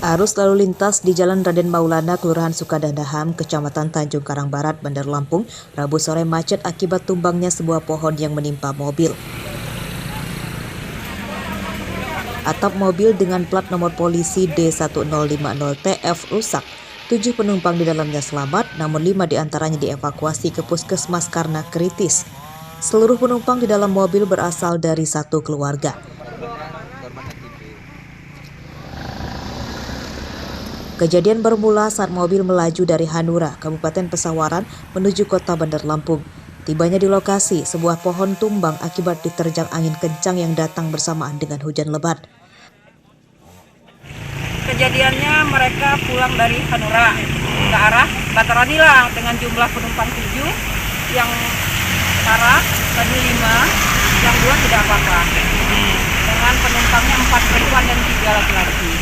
Arus lalu lintas di Jalan Raden Maulana, Kelurahan Sukadandaham, Kecamatan Tanjung Karang Barat, Bandar Lampung, Rabu sore macet akibat tumbangnya sebuah pohon yang menimpa mobil. Atap mobil dengan plat nomor polisi D1050TF rusak. 7 penumpang di dalamnya selamat, namun 5 diantaranya dievakuasi ke puskesmas karena kritis. Seluruh penumpang di dalam mobil berasal dari satu keluarga. Kejadian bermula saat mobil melaju dari Hanura, Kabupaten Pesawaran, menuju kota Bandar Lampung. Tibanya di lokasi, sebuah pohon tumbang akibat diterjang angin kencang yang datang bersamaan dengan hujan lebat. Kejadiannya mereka pulang dari Hanura ke arah Bataranilang dengan jumlah penumpang 7, yang parah tadi 5, yang 2 tidak apa-apa. Dengan penumpangnya 4 perempuan dan 3 laki-laki.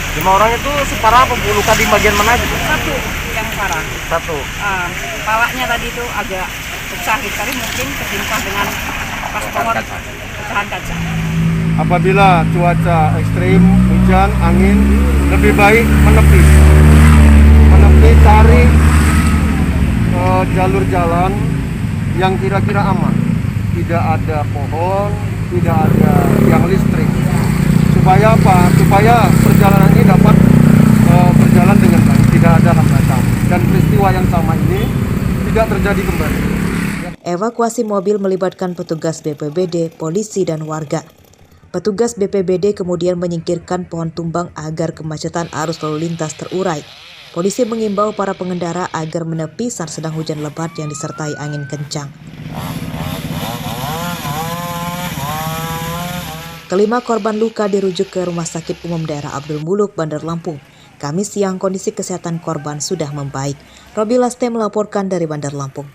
5 orang itu separah apa, luka di bagian mana gitu? 1 yang parah. 1. Kepalanya tadi itu agak pecah, tapi mungkin ketimpa dengan pas pohon pecahan kaca. Apabila cuaca ekstrim, hujan, angin, lebih baik menepi cari jalur jalan yang kira-kira aman, tidak ada pohon, tidak ada tiang listrik. Supaya apa? Supaya perjalanan ini dapat berjalan dengan baik, tidak ada hambatan, dan peristiwa yang sama ini tidak terjadi kembali. Evakuasi mobil melibatkan petugas BPBD, polisi, dan warga. Petugas BPBD kemudian menyingkirkan pohon tumbang agar kemacetan arus lalu lintas terurai. Polisi mengimbau para pengendara agar menepi saat sedang hujan lebat yang disertai angin kencang. Kelima korban luka dirujuk ke Rumah Sakit Umum Daerah Abdul Muluk, Bandar Lampung. Kamis siang kondisi kesehatan korban sudah membaik. Robi Laste melaporkan dari Bandar Lampung.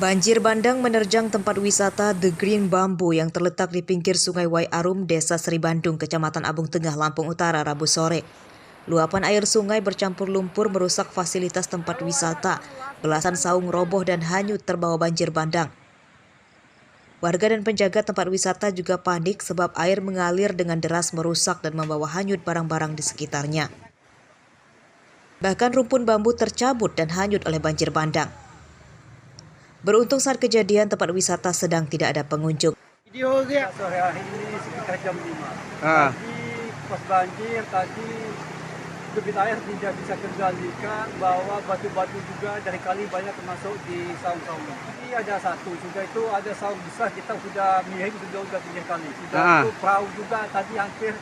Banjir bandang menerjang tempat wisata The Green Bamboo yang terletak di pinggir Sungai Wai Arum, Desa Sri Bandung, Kecamatan Abung Tengah, Lampung Utara, Rabu sore. Luapan air sungai bercampur lumpur merusak fasilitas tempat wisata. Belasan saung roboh dan hanyut terbawa banjir bandang. Warga dan penjaga tempat wisata juga panik sebab air mengalir dengan deras merusak dan membawa hanyut barang-barang di sekitarnya. Bahkan rumpun bambu tercabut dan hanyut oleh banjir bandang. Beruntung saat kejadian tempat wisata sedang tidak ada pengunjung. Video dia sore hari ini sekitar jam 5. Tadi pas banjir tadi debit air tidak bisa tergalikan, bahwa batu-batu juga dari kali banyak masuk di saung-saung. Ini ada satu juga, itu ada saung besar, kita sudah miring sudah 3 kali. Sudah itu perahu juga tadi hampir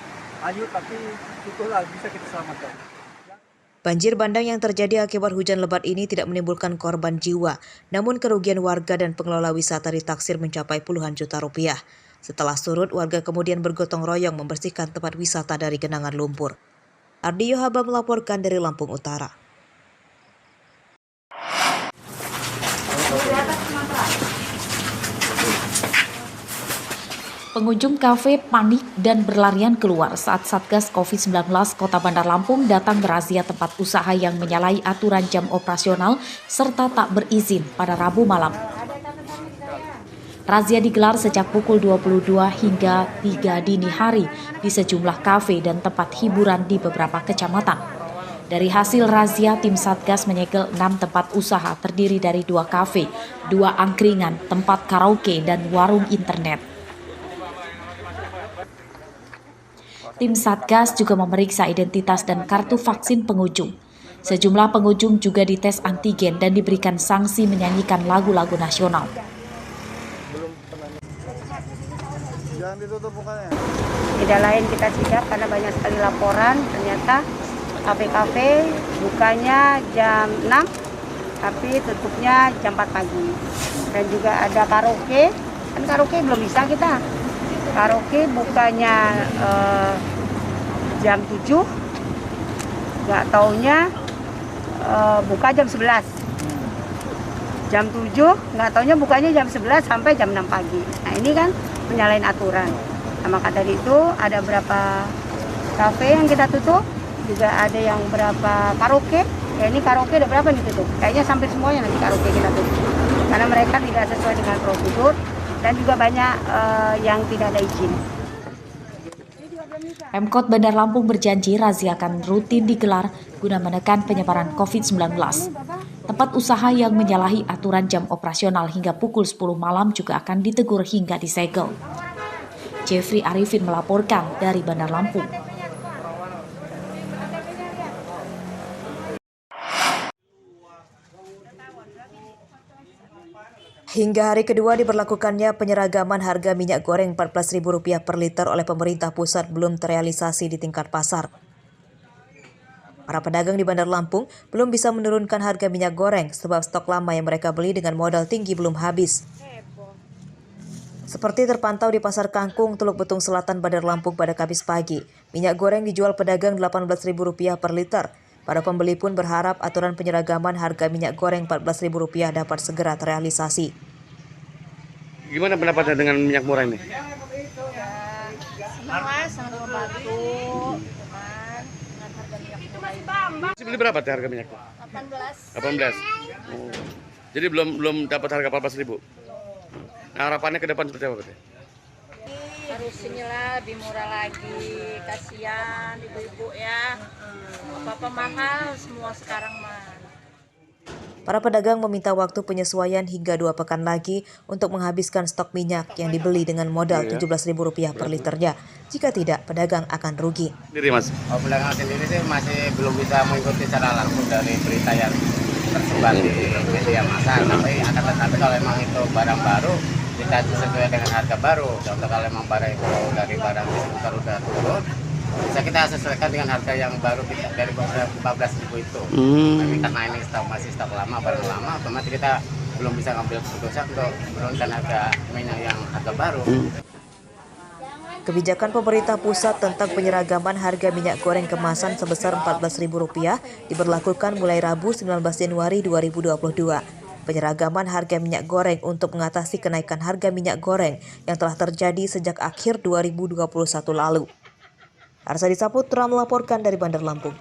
hanyut, tapi syukurlah bisa kita selamatkan. Banjir bandang yang terjadi akibat hujan lebat ini tidak menimbulkan korban jiwa, namun kerugian warga dan pengelola wisata ditaksir mencapai puluhan juta rupiah. Setelah surut, warga kemudian bergotong royong membersihkan tempat wisata dari genangan lumpur. Ardi Yohaba melaporkan dari Lampung Utara. Pengunjung kafe panik dan berlarian keluar saat Satgas COVID-19 Kota Bandar Lampung datang merazia tempat usaha yang menyalahi aturan jam operasional serta tak berizin pada Rabu malam. Razia digelar sejak pukul 22 hingga 3 dini hari di sejumlah kafe dan tempat hiburan di beberapa kecamatan. Dari hasil razia, tim Satgas menyegel 6 tempat usaha terdiri dari 2 kafe, 2 angkringan, tempat karaoke, dan warung internet. Tim Satgas juga memeriksa identitas dan kartu vaksin pengunjung. Sejumlah pengunjung juga dites antigen dan diberikan sanksi menyanyikan lagu-lagu nasional. Tidak lain kita siap karena banyak sekali laporan, ternyata kafe-kafe bukanya jam 6, tapi tutupnya jam 4 pagi. Dan juga ada karaoke, kan karaoke belum bisa kita. Karaoke bukanya jam 7, nggak taunya buka jam 11. Jam 7, nggak taunya bukanya jam 11 sampai jam 6 pagi. Nah ini kan penyalahin aturan. Nah, maka dari itu ada berapa kafe yang kita tutup, juga ada yang berapa karaoke Ya ini karaoke udah berapa nih tutup? Kayaknya sampai semuanya nanti karaoke kita tutup. Karena mereka tidak sesuai dengan prosedur dan juga banyak yang tidak ada izin. Pemkot Bandar Lampung berjanji razia akan rutin digelar guna menekan penyebaran COVID-19. Tempat usaha yang menyalahi aturan jam operasional hingga pukul 10 malam juga akan ditegur hingga disegel. Jeffrey Arifin melaporkan dari Bandar Lampung. Hingga hari kedua diberlakukannya penyeragaman harga minyak goreng Rp14.000 per liter oleh pemerintah pusat belum terrealisasi di tingkat pasar. Para pedagang di Bandar Lampung belum bisa menurunkan harga minyak goreng sebab stok lama yang mereka beli dengan modal tinggi belum habis. Seperti terpantau di Pasar Kangkung, Teluk Betung Selatan, Bandar Lampung pada Kamis pagi, minyak goreng dijual pedagang Rp18.000 per liter. Para pembeli pun berharap aturan penyeragaman harga minyak goreng Rp14.000 dapat segera terrealisasi. Gimana pendapatnya dengan minyak murah ini? Sangat membantu. Masih beli berapa harga minyaknya? 18. Oh. Jadi belum dapat harga 14.000. Nah, harapannya ke depan seperti apa? Harusnya lah lebih murah lagi. Kasihan ibu-ibu ya. Apa-apa mahal semua sekarang mah. Para pedagang meminta waktu penyesuaian hingga 2 pekan lagi untuk menghabiskan stok minyak yang dibeli dengan modal Rp17.000 per liternya. Jika tidak, pedagang akan rugi. Mas. Pedagang sendiri sih masih belum bisa mengikuti secara langsung dari berita yang tersebar di media massa. Tapi kalau memang itu barang baru, kita sesuai dengan harga baru. Contoh kalau memang barang itu dari barang distributor udah turun, bisa kita sesuaikan dengan harga yang baru kita dari 14.000 itu. Tapi karena ini masih stok lama, barang lama, otomatis kita belum bisa ngambil keputusan untuk menurunkan harga minyak yang harga baru. Kebijakan pemerintah pusat tentang penyeragaman harga minyak goreng kemasan sebesar Rp14.000 diberlakukan mulai Rabu 19 Januari 2022. Penyeragaman harga minyak goreng untuk mengatasi kenaikan harga minyak goreng yang telah terjadi sejak akhir 2021 lalu. Arsadi Saputra melaporkan dari Bandar Lampung.